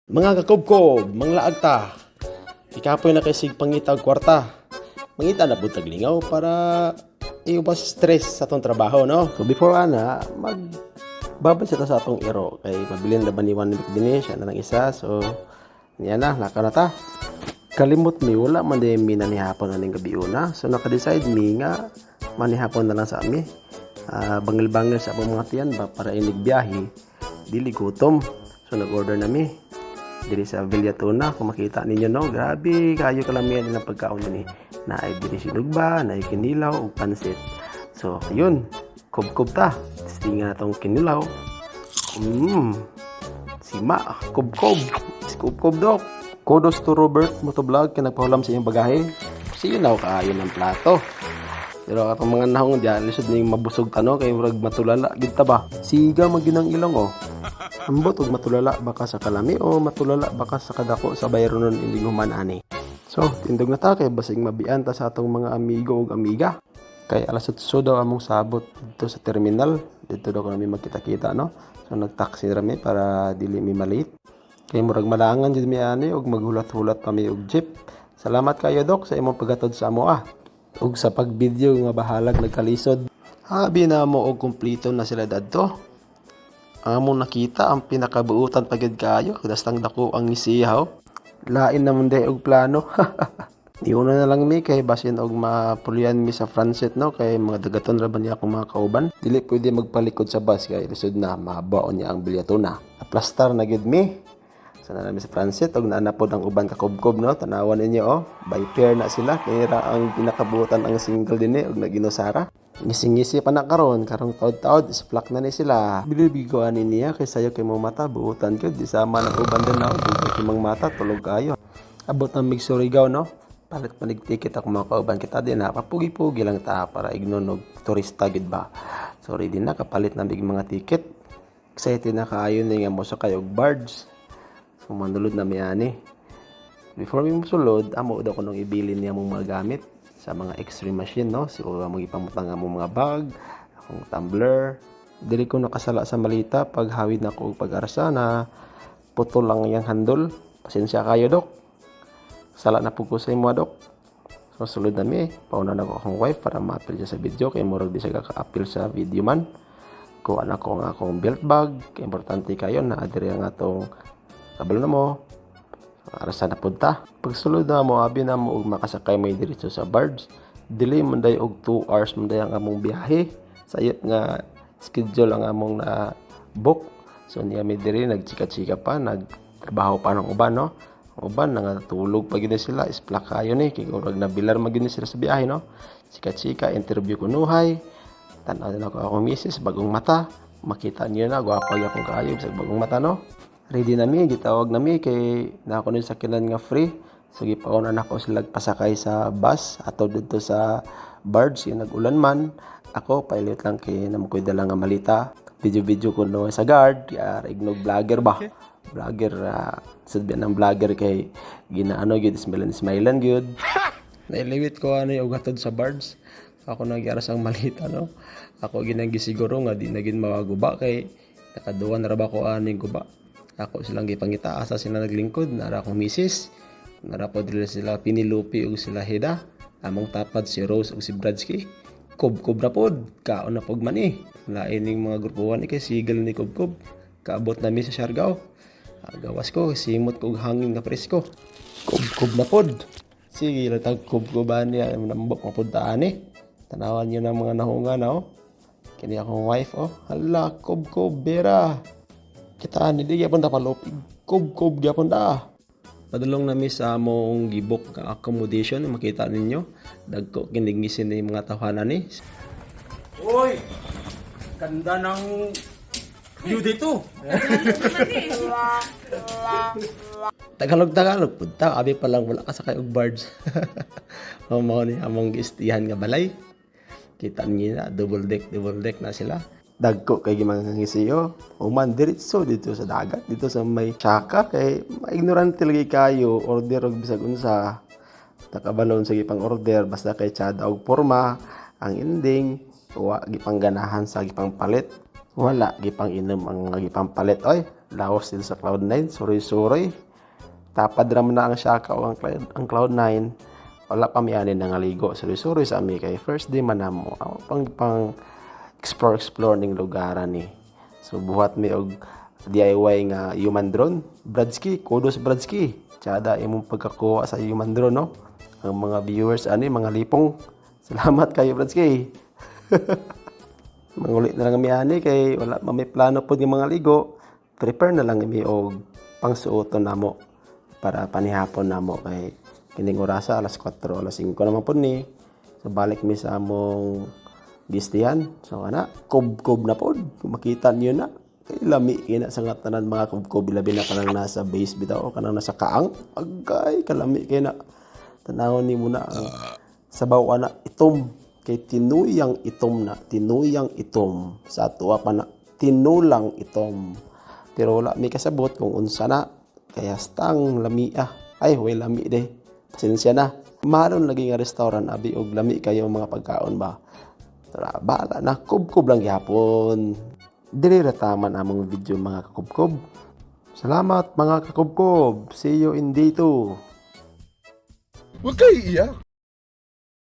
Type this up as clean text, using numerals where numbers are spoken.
Mga kakubkob, mga laagta, ikapoy na kaysig pangitag kwarta. Mangita na butag lingaw para iubas stress sa atong trabaho, no? So before magbabay siya sa atong iro kay mabilin laban ni Juan Dini, siya na lang isa. So niya na, laka na ta. Kalimot mi, wala man din mi nanihapon aning gabi una. So naka-decide mi nga manihapon na lang sa ami. Bangil-bangil sa akong mga tiyan ba para inig biyahe, dili gutom. So nag-order na mi diri sa Villatuna. Kung makita ninyo, no, grabe kayo kalamihan ng pagkaon ni naay diri sinugba, naay kinilaw ug pansit. So ayun, kubkob ta, testingan natong kinilaw. Sima kubkob, kubkob dok. Kudos to Robert Motovlog kay nagpahulam sa iyong bagahe. Sinaw kaayo ng plato. Pero atong mga nahong diyan lisod ning mabusog tano kay murag matulala gid ta ba. Siga maginang ilong oh. Ambot og matulala baka sa kalami o matulala baka sa kadako sa bayronon ining human ani. So, tindog na ta kay basig mabian ta sa atong mga amigo ug amiga. Kay alas 8 daw among sabot dito sa terminal. Dito daw kami magkita-kita, no. So nagtaxi rami para dili mi malate. Kay murag malangan jud mi ani og maghulat-hulat pa mi og jeep. Salamat kayo dok sa imong paghatod sa amo ug sa pag-video nga bahalag nagkalisod. Habi na mo og kumpleto na sila dadto. Among nakita ang pinakabuutan pagid kayo, kadastang dako ang isihaw. Lain naman day og plano. Niuna na lang mi kay basin og mapulian mi sa Francet, no, kay mga dagaton ra ba niya akong mga kauban. Dili pwede magpalikod sa bus kay lisod na mabaon niya ang Villatuna. Aplastar na gid mi. Sana namin sa Francet og naanapod ang uban ka kubkob, no. Tanawan ninyo oh, by pair na sila. Kaya ang pinakabuutan ang single dinhi og naginusara. Ngisi-ngisi pa na karong taod-taod isplak na ni sila. Bilibigoan niya kay sayo kay mo mata buutan gyud di sama na uban din na ug kay mang mata tulog kayo. Abot na mig Surigao, no. Palit manig ticket ako mga kauban kita din na papugi-pugi lang ta para ignon og turista gid ba. Sorry din na kapalit na mig mga ticket. Excited na kaayo ni nga mo sa kayo og barge. So manulod na mi ani. Before mi mosulod, amo daw ko nang ibilin niya mong mga gamit sa mga X-ray machine, no. Siguro magipamutang among mga bag, akong tumbler. Dili ko nakasala sa malita pag hawid na ko og pag-arsa na putol lang yang handle. Pasensya kayo dok. Sala na pug ko sa imo dok. So sulod na mi, pauna na ko akong wife para ma-appeal siya sa video kay murag di siya ka-appeal sa video man. Kuha na ko nga akong belt bag, kay importante kayo na adiri ang atong kabalo na mo. Arasa na punta. Pagsulod na mo, abi na mo og makasakay may diretso sa barge. Dili man day og 2 hours man day ang among biyahe. Sayot nga schedule ang among na book. So niya may diri nagchika-chika pa, nagtrabaho pa ng uban, no. Uban nangatulog pa gid sila, isplak kayo ni kay urag na bilar magini sila sa biyahe, no. Chika-chika interview kunuhay. Tan-aw na ko akong misis bagong mata. Makita niyo na gwapo gyapon kaayo sa bagong mata, no. Ready na mi, gitawag na mi kay na ako ni sakinan nga free. So gipauna na ako sila pasakay sa bus ato dito sa barge yung nag-ulan man. Ako pilot lang kay namukoy dala nga malita. Video ko no sa guard, ignog vlogger ba. Vlogger sabi ng vlogger kay ginaano gyud smilan gyud. Nailiwit ko ano yung ugatod sa barge. Ako nagyaras ang malita, no. Ako ginagisiguro nga di na gid mawaguba kay nakaduwan ra ba ko aning guba. Ako silang gipangita asa sila naglingkod, nara akong misis, nara po dili sila Pinilupi ug sila Heda, among tapad si Rose ug si Bradsky. Kubkob na pod, kaon na pog man eh. Lain ning mga grupuhan kay sigal ni kubkob. Kaabot na mi sa Siargao. Gawas ko simot kog hangin nga presko. Kubkob na pod. Sige lang tag kubkoban niya nambok mapuntaan eh. Tanawan niyo na mga nahunga na oh. Kini akong wife oh. Hala kubkob bera. Kitaan hindi gyapon ta palupig. Kubkob gyapon ta. Padulong nami sa among gibok nga accommodation, makita ninyo. Dagko kiningisin ni mga tawhanan ni. Oy! Ganda ng view dito. Tagalog punta, abi pa lang wala ka sakay og barge. Mao ni among giistihan nga balay. Kita niyo na double deck na sila. Dagko kay gimangangisiyo uman diretso dito sa dagat dito sa may tsaka kay ignorante lagi kayo order og bisag unsa takabalon sa gipang order basta kay tsada og porma ang ending wa gipangganahan sa gipang palit wala gipang inom ang gipang palit oy Laos din sa Cloud9, suroy-suroy. Tapad raman na ang Siakaw ang Cloud9. Wala pa miyanin na nga ligo. Suroy-suroy sa ami kay first day man namo. Pang explore ning lugaran ni. So buhat mi og DIY nga human drone. Bradski, kudos Bradski. Tsada imong pagkakuha sa human drone, no? Ang mga viewers mga lipong. Salamat kayo Bradski. Mangulit na lang miyani kay wala may plano pod ng mga ligo. Prepare na lang mi og pangsuoton namo para panihapon namo kay kining orasa alas 4, alas 5 naman po ni. So balik mi sa among gistihan. So ana, kob-kob na pod. Kung makita niyo na. Kay lami kina sa nga tanan mga kob-kob labi na kanang nasa base bitaw o kanang nasa kaang. Agay kalami kina. Tanawon ni mo na ang sabaw ana itom kay tinuyang itom na. Tinuyang itom. Sa tuwa pa na tinulang itom. Pero wala mi kasabot kung unsa na. Kaya stang lami Ay, way lami de. Pasensya na. Maron lagi nga restaurant abi og lami kayo mga pagkaon ba. Tara, bala na kubkob lang gihapon. Dili ra taman among video mga kakubkob. Salamat mga kakubkob. See you in day 2. Huwag kayo iiyak.